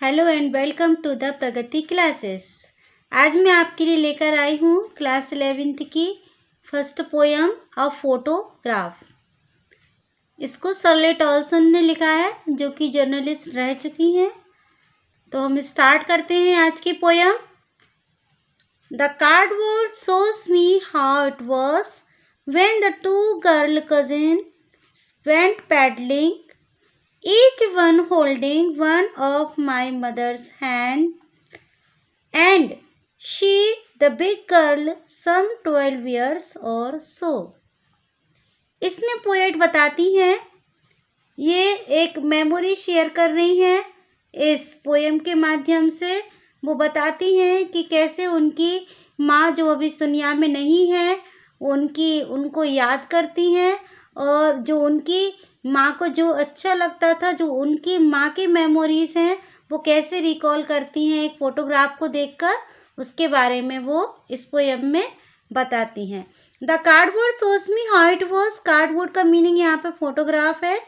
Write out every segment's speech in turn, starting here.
Hello and welcome to the Pragati classes. आज मैं आपके लिए लेकर आई हूँ क्लास 11th की फर्स्ट पोयम अ फोटोग्राफ। इसको शर्ले टॉल्सन ने लिखा है, जो कि जर्नलिस्ट रह चुकी हैं। तो हम स्टार्ट करते हैं आज की poem. The cardboard shows me how it was when the two girl cousins went paddling, each one holding one of my mother's hand, and she, the big girl, some 12 years or so. इसमें poet बताती हैं, ये एक memory share कर रही हैं इस poem के माध्यम से। वो बताती हैं कि कैसे उनकी माँ, जो अभी इस दुनिया में नहीं है, उनको याद करती हैं, और जो उनकी माँ को जो अच्छा लगता था, जो उनकी माँ की मेमोरीज़ हैं, वो कैसे रिकॉल करती हैं एक फ़ोटोग्राफ को देखकर, उसके बारे में वो इस पोएम में बताती हैं। The cardboard shows me how it was. Cardboard का मीनिंग यहाँ पे फोटोग्राफ है,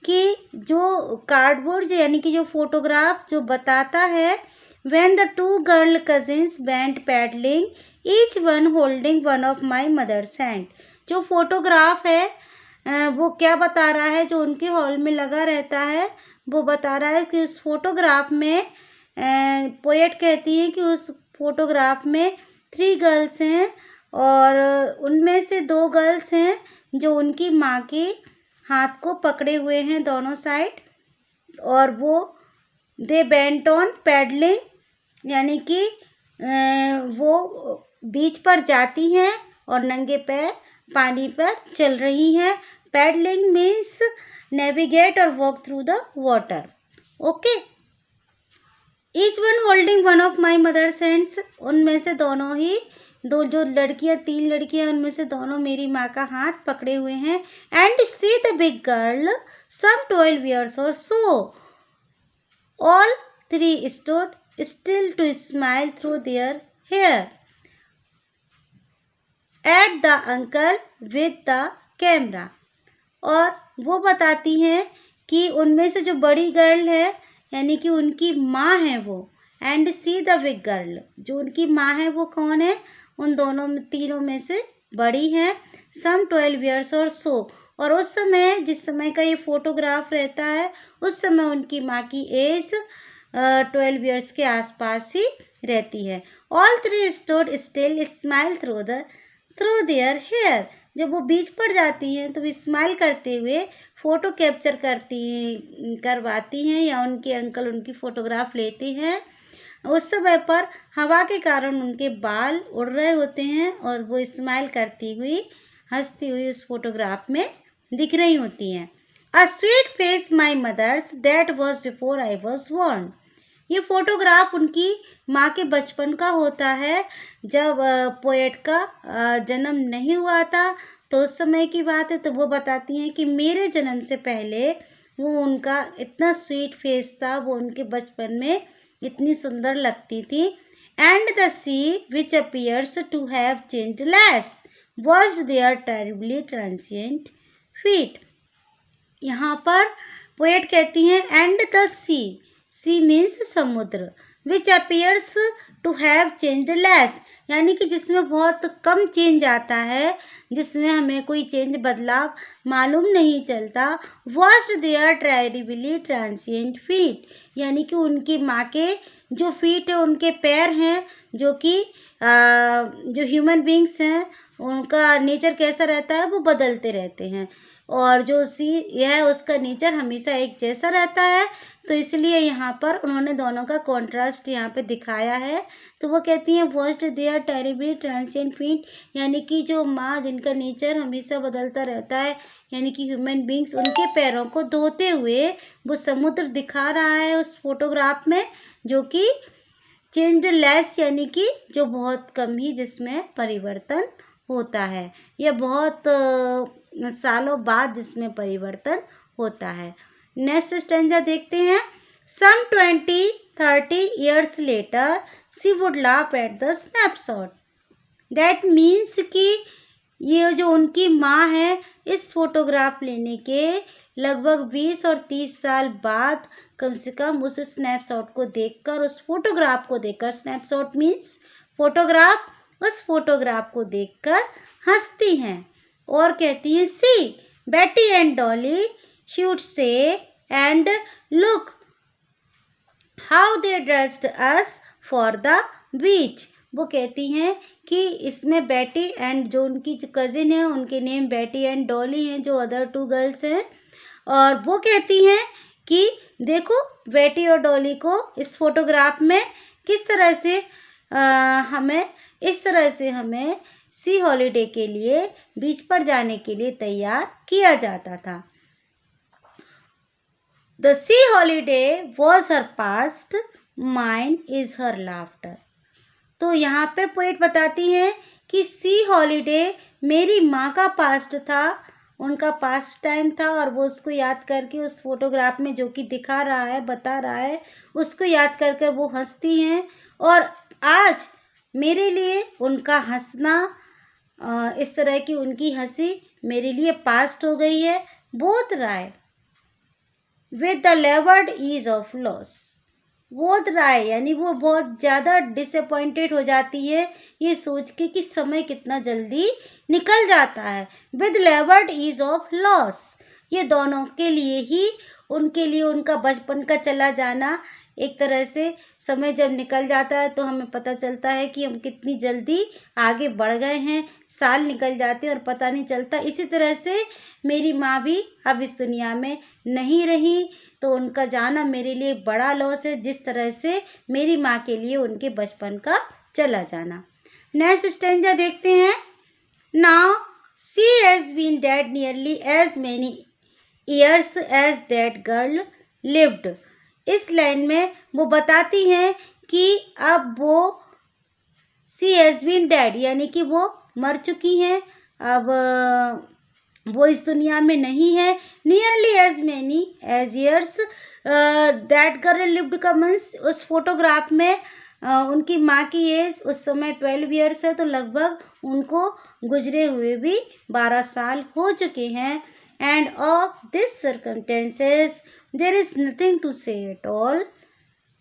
कि जो कार्डबोर्ड यानी कि जो फोटोग्राफ जो बताता है, when the two girl cousins went paddling, each one holding one of my mother's hand। जो फोटोग्राफ है वो क्या बता रहा है, जो उनके हॉल में लगा रहता है, वो बता रहा है कि उस फोटोग्राफ में पोएट कहती है कि उस फोटोग्राफ में 3 गर्ल्स हैं, और उनमें से 2 गर्ल्स हैं जो उनकी माँ के हाथ को पकड़े हुए हैं दोनों साइड, और वो दे बेंट ऑन पैडलिंग, यानी कि वो बीच पर जाती हैं और नंगे पैर पानी पर चल रही हैं। पैडलिंग मीन्स नेविगेट और walk through the water. Okay. Each one holding one of my mother's hands, उनमें से दोनों ही, दो जो लड़कियां, 3 लड़कियां, उनमें से दोनों मेरी माँ का हाथ पकड़े हुए हैं। And see the big girl some 12 years or so, all 3 stood still to smile through their hair at the uncle with the camera। और वो बताती हैं कि उनमें से जो बड़ी गर्ल है, यानी कि उनकी माँ है वो, and see the big girl, जो उनकी माँ है वो कौन है, उन दोनों में, तीनों में से बड़ी है, सम 12 years or so। और उस समय, जिस समय का ये फोटोग्राफ रहता है, उस समय उनकी माँ की एज 12 years के आसपास ही रहती है। All 3 stood still smile through their hair. जब वो बीच पर जाती हैं तो वो स्माइल करते हुए फ़ोटो कैप्चर करवाती हैं, या उनके अंकल उनकी फ़ोटोग्राफ लेते हैं। उस समय पर हवा के कारण उनके बाल उड़ रहे होते हैं, और वो स्माइल करती हुई, हंसती हुई उस फोटोग्राफ में दिख रही होती हैं। A sweet face my mother's that was before I was born. ये फोटोग्राफ उनकी माँ के बचपन का होता है, जब पोएट का जन्म नहीं हुआ था, तो उस समय की बात है। तो वो बताती हैं कि मेरे जन्म से पहले वो, उनका इतना स्वीट फेस था, वो उनके बचपन में इतनी सुंदर लगती थी। And the sea which appears to have changed less was their terribly transient feet. यहाँ पर पोएट कहती हैं एंड द सी मीन्स समुद्र, which appears to have changed less, यानी कि जिसमें बहुत कम चेंज आता है, जिसमें हमें कोई चेंज, बदलाव मालूम नहीं चलता। Watch their terribly transient feet, यानी कि उनकी माँ के जो फीट है, उनके पैर हैं, जो कि जो ह्यूमन बींग्स हैं, उनका नेचर कैसा रहता है, वो बदलते रहते हैं, और जो सी यह उसका नेचर हमेशा एक जैसा रहता है। तो इसलिए यहाँ पर उन्होंने दोनों का कॉन्ट्रास्ट यहाँ पे दिखाया है। तो वो कहती हैं watched their terribly transient feet, यानी कि जो माँ, जिनका नेचर हमेशा बदलता रहता है, यानी कि ह्यूमन बींग्स, उनके पैरों को धोते हुए वो समुद्र दिखा रहा है उस फोटोग्राफ में, जो कि चेंज्ड लेस, यानी कि जो बहुत कम ही जिसमें परिवर्तन होता है, या बहुत सालों बाद जिसमें परिवर्तन होता है। नेक्स्ट स्टेंजा देखते हैं। Some 20-30 years later she would laugh at the snapshot. That means कि ये जो उनकी माँ है, इस फोटोग्राफ लेने के लगभग 20 और 30 साल बाद कम से कम उस स्नैपशॉट को देखकर, उस फोटोग्राफ को देखकर, स्नैपशॉट मीन्स फोटोग्राफ, उस फोटोग्राफ को देखकर हंसती हैं और कहती हैं सी बेटी and Dolly she would say and look how they dressed us for the beach. वो कहती हैं कि इसमें बेटी एंड जो उनकी कज़िन है उनके नेम बेटी एंड डॉली हैं, जो अदर 2 गर्ल्स हैं, और वो कहती हैं कि देखो बेटी और डॉली को इस फोटोग्राफ में किस तरह से हमें सी हॉलीडे के लिए बीच पर जाने के लिए तैयार किया जाता था। The sea holiday was her past, mine is her laughter। तो यहाँ पे पोएट बताती हैं कि सी हॉलीडे मेरी माँ का पास्ट था, उनका पास्ट टाइम था, और वो उसको याद करके उस फोटोग्राफ में जो कि दिखा रहा है, बता रहा है, उसको याद कर कर वो हंसती हैं। और आज मेरे लिए उनका हंसना, इस तरह की उनकी हंसी मेरे लिए पास्ट हो गई है। Both rye with the leeward ease of loss. Both rye यानी वो बहुत ज़्यादा डिसअपॉइंटेड हो जाती है ये सोच के कि समय कितना जल्दी निकल जाता है। With laboured ease of loss, ये दोनों के लिए ही, उनके लिए उनका बचपन का चला जाना, एक तरह से समय जब निकल जाता है तो हमें पता चलता है कि हम कितनी जल्दी आगे बढ़ गए हैं, साल निकल जाते हैं और पता नहीं चलता। इसी तरह से मेरी माँ भी अब इस दुनिया में नहीं रही, तो उनका जाना मेरे लिए बड़ा लॉस है, जिस तरह से मेरी माँ के लिए उनके बचपन का चला जाना। नेक्स्ट स्टेंजा देखते हैं। Now she has been dead nearly as many years as that girl lived. इस लाइन में वो बताती हैं कि अब वो शी हैज़ बीन डेड यानी कि वो मर चुकी हैं, अब वो इस दुनिया में नहीं है। Nearly as many as years that girl lived का मीन्स उस फोटोग्राफ में उनकी माँ की एज उस समय 12 ईयर्स है, तो लगभग उनको गुजरे हुए भी 12 साल हो चुके हैं। End of this circumstances there is nothing to say at all,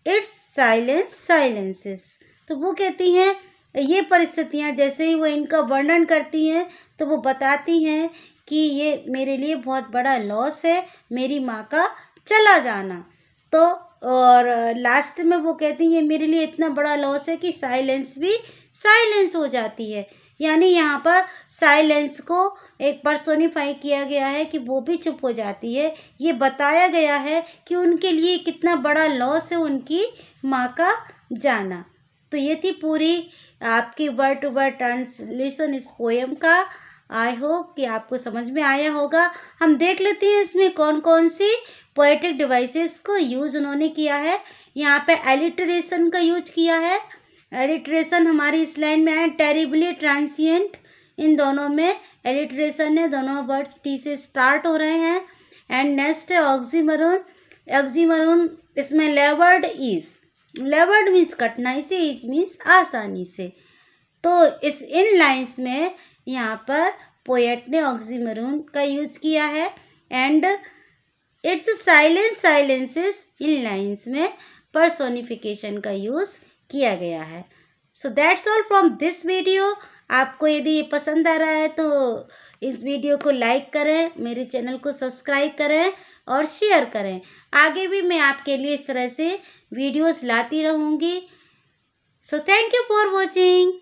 it's silence silences. तो वो कहती हैं ये परिस्थितियाँ, जैसे ही वो इनका वर्णन करती हैं तो वो बताती हैं कि ये मेरे लिए बहुत बड़ा लॉस है, मेरी माँ का चला जाना। तो और लास्ट में वो कहती हैं मेरे लिए इतना बड़ा लॉस है कि साइलेंस भी साइलेंस हो जाती है। यानी यहाँ पर साइलेंस को एक पर्सोनिफाई किया गया है कि वो भी चुप हो जाती है। ये बताया गया है कि उनके लिए कितना बड़ा लॉस है उनकी माँ का जाना। तो ये थी पूरी आपकी वर्ड टू वर्ड ट्रांसलेशन इस पोएम का। आई होप कि आपको समझ में आया होगा। हम देख लेते हैं इसमें कौन कौन सी पोएटिक डिवाइसेस को यूज़ उन्होंने किया है। यहाँ पे एलिटरेशन का यूज किया है। एलिटरेशन हमारी इस लाइन में है टेरिबली ट्रांसिएंट, इन दोनों में एलिटरेशन है, दोनों वर्ड टी से स्टार्ट हो रहे हैं। एंड नेक्स्ट है ऑक्सीमरोन। ऑक्सीमरोन इसमें लेवर्ड इज, लेवर्ड मीन्स कठिनाई से, इज मीन्स आसानी से। तो इस इन लाइन्स में यहाँ पर पोएट ने ऑक्सीमरोन का यूज किया है। And it's silence silences in lines में पर्सोनिफिकेशन का यूज़ किया गया है। So that's all from this video. आपको यदि ये पसंद आ रहा है तो इस वीडियो को लाइक करें, मेरे चैनल को सब्सक्राइब करें और शेयर करें। आगे भी मैं आपके लिए इस तरह से वीडियोस लाती रहूँगी। So thank you for watching.